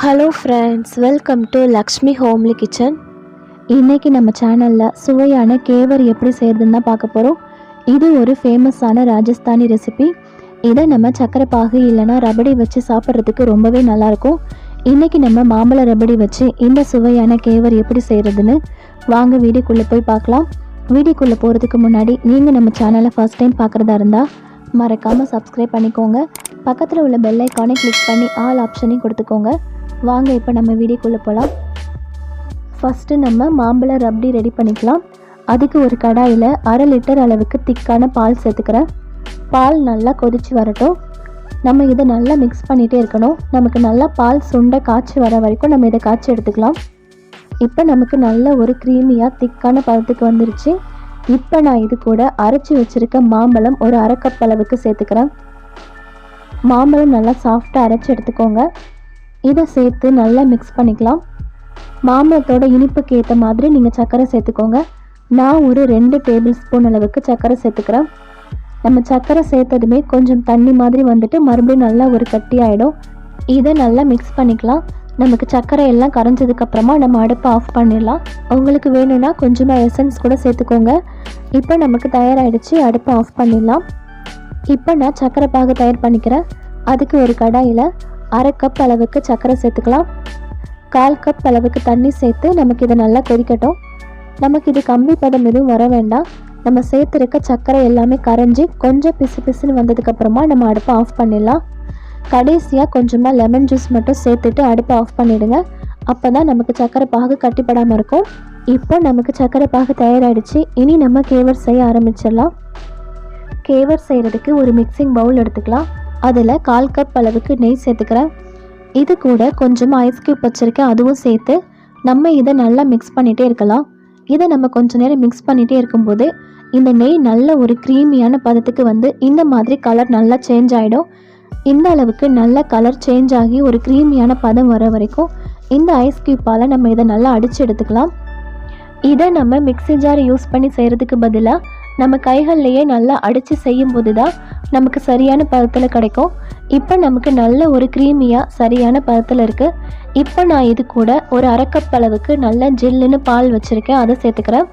Hello friends, welcome to Lakshmi homely kitchen. இன்றைக்கி நம்ம சேனலில் சுவையான கேவர் எப்படி செய்கிறதுன்னு தான் பார்க்க போகிறோம். இது ஒரு ஃபேமஸான ராஜஸ்தானி ரெசிபி. இதை நம்ம சக்கரை பாகு இல்லைனா ரபடி வச்சு சாப்பிட்றதுக்கு ரொம்பவே நல்லாயிருக்கும். இன்றைக்கி நம்ம மாம்பழ ரபடி வச்சு இந்த சுவையான கேவர் எப்படி செய்கிறதுன்னு வாங்க வீடியோக்குள்ளே போய் பார்க்கலாம். வீடியோக்குள்ளே போகிறதுக்கு முன்னாடி நீங்கள் நம்ம சேனலை ஃபஸ்ட் டைம் பார்க்குறதா இருந்தால் மறக்காமல் சப்ஸ்கிரைப் பண்ணிக்கோங்க. பக்கத்தில் உள்ள பெல் ஐக்கானை கிளிக் பண்ணி ஆல் ஆப்ஷனையும் கொடுத்துக்கோங்க. வாங்க இப்போ நம்ம வீடியோக்குள்ளே போகலாம். ஃபஸ்ட்டு நம்ம மாம்பழ ரப்டி ரெடி பண்ணிக்கலாம். அதுக்கு ஒரு கடாயில் 1/2 லிட்டர் அளவுக்கு திக்கான பால் சேர்த்துக்கிறேன். பால் நல்லா கொதித்து வரட்டும். நம்ம இதை நல்லா மிக்ஸ் பண்ணிகிட்டே இருக்கணும். நமக்கு நல்லா பால் சுண்டை காய்ச்சி வர வரைக்கும் நம்ம இதை காய்ச்சி எடுத்துக்கலாம். இப்போ நமக்கு நல்ல ஒரு க்ரீமியாக திக்கான பதத்துக்கு வந்துருச்சு. இப்போ நான் இது கூட அரைச்சி வச்சுருக்க மாம்பழம் ஒரு 1/2 கப் அளவுக்கு சேர்த்துக்கிறேன். மாம்பழம் நல்லா சாஃப்டாக அரைச்சி எடுத்துக்கோங்க. இதை சேர்த்து நல்லா மிக்ஸ் பண்ணிக்கலாம். மாம்பழத்தோட இனிப்புக்கு ஏற்ற மாதிரி நீங்கள் சர்க்கரை சேர்த்துக்கோங்க. நான் ஒரு 2 டேபிள் ஸ்பூன் அளவுக்கு சர்க்கரை சேர்த்துக்கிறேன். நம்ம சர்க்கரை சேர்த்ததுமே கொஞ்சம் தண்ணி மாதிரி வந்துட்டு மறுபடியும் நல்லா ஒரு கட்டி ஆகிடும். இதை நல்லா மிக்ஸ் பண்ணிக்கலாம். நமக்கு சர்க்கரை எல்லாம் கரைஞ்சதுக்கப்புறமா நம்ம அடுப்பை ஆஃப் பண்ணிடலாம். உங்களுக்கு வேணும்னா கொஞ்சமாக எசன்ஸ் கூட சேர்த்துக்கோங்க. இப்போ நமக்கு தயாராகிடுச்சு. அடுப்பை ஆஃப் பண்ணிடலாம். இப்போ நான் சர்க்கரை பாகு தயார் பண்ணிக்கிறேன். அதுக்கு ஒரு கடாயில் 1/2 கப் அளவுக்கு சர்க்கரை சேர்த்துக்கலாம். 1/4 கப் அளவுக்கு தண்ணி சேர்த்து நமக்கு இதை நல்லா கொதிக்கட்டும். நமக்கு இது கம்பி பதம் எதுவும் வர வேண்டாம். நம்ம சேர்த்துருக்க சர்க்கரை எல்லாமே கரைஞ்சி கொஞ்சம் பிசு பிசுன்னு வந்ததுக்கப்புறமா நம்ம அடுப்பை ஆஃப் பண்ணிடலாம். கடைசியாக கொஞ்சமாக லெமன் ஜூஸ் மட்டும் சேர்த்துட்டு அடுப்பை ஆஃப் பண்ணிவிடுங்க. அப்போ தான் நமக்கு சர்க்கரை பாகு கட்டிப்படாமல் இருக்கும். இப்போ நமக்கு சர்க்கரை பாகு தயாராகிடுச்சு. இனி நம்ம கேவர் செய்ய ஆரம்பிச்சிடலாம். கேவர் செய்கிறதுக்கு ஒரு மிக்சிங் பவுல் எடுத்துக்கலாம். அதில் 1/4 கப் அளவுக்கு நெய் சேர்த்துக்கிறேன். இது கூட கொஞ்சமாக ஐஸ் க்யூப் வச்சுருக்கேன், அதுவும் சேர்த்து நம்ம இதை நல்லா மிக்ஸ் பண்ணிகிட்டே இருக்கலாம். இதை நம்ம கொஞ்சம் நேரம் மிக்ஸ் பண்ணிகிட்டே இருக்கும்போது இந்த நெய் நல்ல ஒரு க்ரீமியான பதத்துக்கு வந்து இந்த மாதிரி கலர் நல்லா சேஞ்ச் ஆகிடும். இந்த அளவுக்கு நல்ல கலர் சேஞ்ச் ஆகி ஒரு க்ரீமியான பதம் வர வரைக்கும் இந்த ஐஸ் க்யூப்பால் நம்ம இதை நல்லா அடித்து எடுத்துக்கலாம். இதை நம்ம மிக்ஸி ஜார் யூஸ் பண்ணி செய்கிறதுக்கு பதிலாக நம்ம கைகள்லையே நல்லா அடித்து செய்யும்போது தான் நமக்கு சரியான பதத்தில் கிடைக்கும். இப்போ நமக்கு நல்ல ஒரு க்ரீமியாக சரியான பதத்தில் இருக்குது. இப்போ நான் இது கூட ஒரு 1/2 கப் அளவுக்கு நல்ல ஜில்லுன்னு பால் வச்சுருக்கேன், அதை சேர்த்துக்கிறேன்.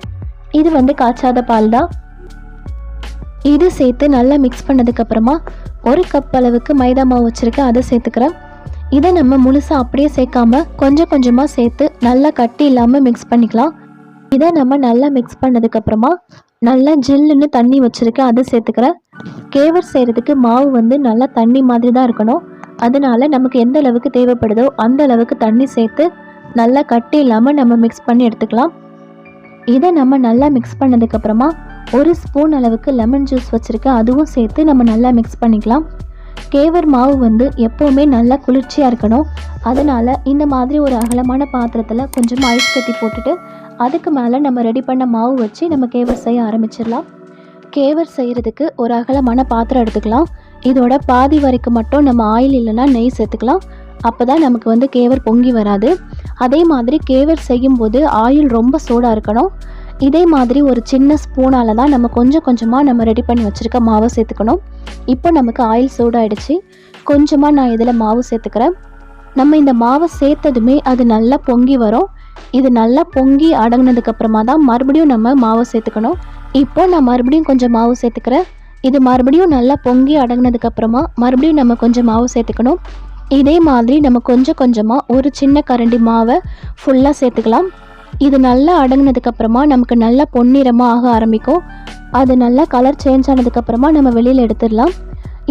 இது வந்து காய்ச்சாத பால் தான். இது சேர்த்து நல்லா மிக்ஸ் பண்ணதுக்கப்புறமா 1 கப் அளவுக்கு மைதா மாவு வச்சுருக்கேன், அதை சேர்த்துக்கிறேன். இதை நம்ம முழுசாக அப்படியே சேர்க்காம கொஞ்சம் கொஞ்சமாக சேர்த்து நல்லா கட்டி இல்லாமல் மிக்ஸ் பண்ணிக்கலாம். இதை நம்ம நல்லா மிக்ஸ் பண்ணதுக்கப்புறமா நல்லா ஜில்லுன்னு தண்ணி வச்சுருக்கேன், அதை சேர்த்துக்கிறேன். கேவர் செய்கிறதுக்கு மாவு வந்து நல்லா தண்ணி மாதிரி தான் இருக்கணும். அதனால் நமக்கு எந்த அளவுக்கு தேவைப்படுதோ அந்த அளவுக்கு தண்ணி சேர்த்து நல்லா கட்டி இல்லாமல் நம்ம மிக்ஸ் பண்ணி எடுத்துக்கலாம். இதை நம்ம நல்லா மிக்ஸ் பண்ணதுக்கப்புறமா 1 ஸ்பூன் அளவுக்கு லெமன் ஜூஸ் வச்சுருக்கேன், அதுவும் சேர்த்து நம்ம நல்லா மிக்ஸ் பண்ணிக்கலாம். கேவர் மாவு வந்து எப்போவுமே நல்லா குளிர்ச்சியாக இருக்கணும். அதனால் இந்த மாதிரி ஒரு அகலமான பாத்திரத்தில் கொஞ்சமாக ஐஸ் கட்டி போட்டுட்டு அதுக்கு மேலே நம்ம ரெடி பண்ண மாவு வச்சு நம்ம கேவர் செய்ய ஆரம்பிச்சிடலாம். கேவர் செய்கிறதுக்கு ஒரு அகலமான பாத்திரம் எடுத்துக்கலாம். இதோட பாதி வரைக்கும் மட்டும் நம்ம ஆயில் இல்லைன்னா நெய் சேர்த்துக்கலாம். அப்போ தான் நமக்கு வந்து கேவர் பொங்கி வராது. அதே மாதிரி கேவர் செய்யும்போது ஆயில் ரொம்ப சூடாக இருக்கணும். இதே மாதிரி ஒரு சின்ன ஸ்பூனால் தான் நம்ம கொஞ்சம் கொஞ்சமாக நம்ம ரெடி பண்ணி வச்சுருக்க மாவை சேர்த்துக்கணும். இப்போ நமக்கு ஆயில் சூடாகிடுச்சு. கொஞ்சமாக நான் இதில் மாவு சேர்த்துக்கிறேன். நம்ம இந்த மாவை சேர்த்ததுமே அது நல்லா பொங்கி வரும். இது நல்லா பொங்கி அடங்கினதுக்கப்புறமா தான் மறுபடியும் நம்ம மாவு சேர்த்துக்கணும். இப்போ நான் மறுபடியும் கொஞ்சம் மாவு சேர்த்துக்கிறேன். இது மறுபடியும் நல்லா பொங்கி அடங்கினதுக்கப்புறமா மறுபடியும் நம்ம கொஞ்சம் மாவு சேர்த்துக்கணும். இதே மாதிரி நம்ம கொஞ்சம் கொஞ்சமாக ஒரு சின்ன கரண்டி மாவை ஃபுல்லாக சேர்த்துக்கலாம். இது நல்லா அடங்கினதுக்கப்புறமா நமக்கு நல்லா பொன்னிறமாக ஆக ஆரம்பிக்கும். அது நல்லா கலர் சேஞ்ச் ஆனதுக்கப்புறமா நம்ம வெளியில் எடுத்துடலாம்.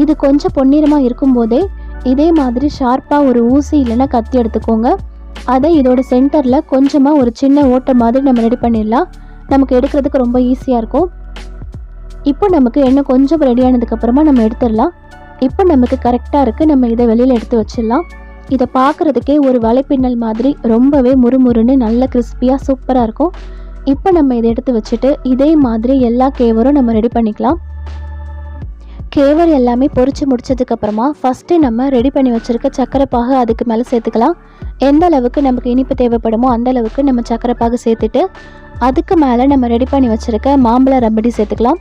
இது கொஞ்சம் பொன்னிறமாக இருக்கும்போதே இதே மாதிரி ஷார்ப்பாக ஒரு ஊசி இல்லைன்னா கத்தி எடுத்துக்கோங்க. அதை இதோட சென்டரில் கொஞ்சமாக ஒரு சின்ன ஓட்டை மாதிரி நம்ம ரெடி பண்ணிடலாம். நமக்கு எடுக்கிறதுக்கு ரொம்ப ஈஸியாக இருக்கும். இப்போ நமக்கு எண்ணெய் கொஞ்சம் ரெடியானதுக்கப்புறமா நம்ம எடுத்துடலாம். இப்போ நமக்கு கரெக்டாக இருக்குது. நம்ம இதை வெளியில் எடுத்து வச்சிடலாம். இதை பார்க்குறதுக்கே ஒரு வலைப்பின்னல் மாதிரி ரொம்பவே முறுமுறுன்னு நல்ல கிறிஸ்பியாக சூப்பராக இருக்கும். இப்போ நம்ம இதை எடுத்து வச்சுட்டு இதே மாதிரி எல்லா கேவரும் நம்ம ரெடி பண்ணிக்கலாம். கேவர் எல்லாமே பொரிச்சு முடிச்சதுக்கப்புறமா ஃபஸ்ட்டு நம்ம ரெடி பண்ணி வச்சுருக்க சர்க்கரை பாகு அதுக்கு மேலே சேர்த்துக்கலாம். எந்த அளவுக்கு நமக்கு இனிப்பு தேவைப்படுமோ அந்த அளவுக்கு நம்ம சர்க்கரை பாகு சேர்த்துட்டு அதுக்கு மேலே நம்ம ரெடி பண்ணி வச்சுருக்க மாம்பழ ரபடி சேர்த்துக்கலாம்.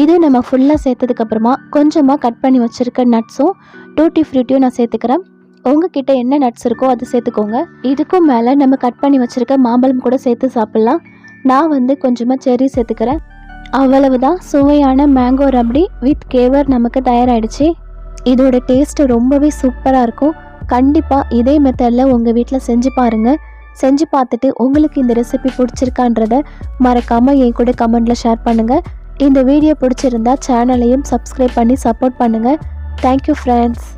இது நம்ம ஃபுல்லாக சேர்த்ததுக்கப்புறமா கொஞ்சமாக கட் பண்ணி வச்சுருக்க நட்ஸும் டூட்டி ஃப்ரூட்டியும் நான் சேர்த்துக்கிறேன். உங்ககிட்ட என்ன நட்ஸ் இருக்கோ அதை சேர்த்துக்கோங்க. இதுக்கும் மேலே நம்ம கட் பண்ணி வச்சுருக்க மாம்பழம் கூட சேர்த்து சாப்பிட்லாம். நான் கொஞ்சமாக செர்ரி சேர்த்துக்கிறேன். அவ்வளவுதான், சுவையான மேங்கோ ரப்டி வித் கேவர் நமக்கு தயாராகிடுச்சு. இதோட டேஸ்ட்டு ரொம்பவே சூப்பராக இருக்கும். கண்டிப்பாக இதே மெத்தடில் உங்கள் வீட்டில் செஞ்சு பாருங்கள். செஞ்சு பார்த்துட்டு உங்களுக்கு இந்த ரெசிபி பிடிச்சிருக்கான்றதை மறக்காமல் என் கூட கமெண்டில் ஷேர் பண்ணுங்கள். இந்த வீடியோ பிடிச்சிருந்தா சேனலையும் சப்ஸ்கிரைப் பண்ணி சப்போர்ட் பண்ணுங்கள். Thank you friends.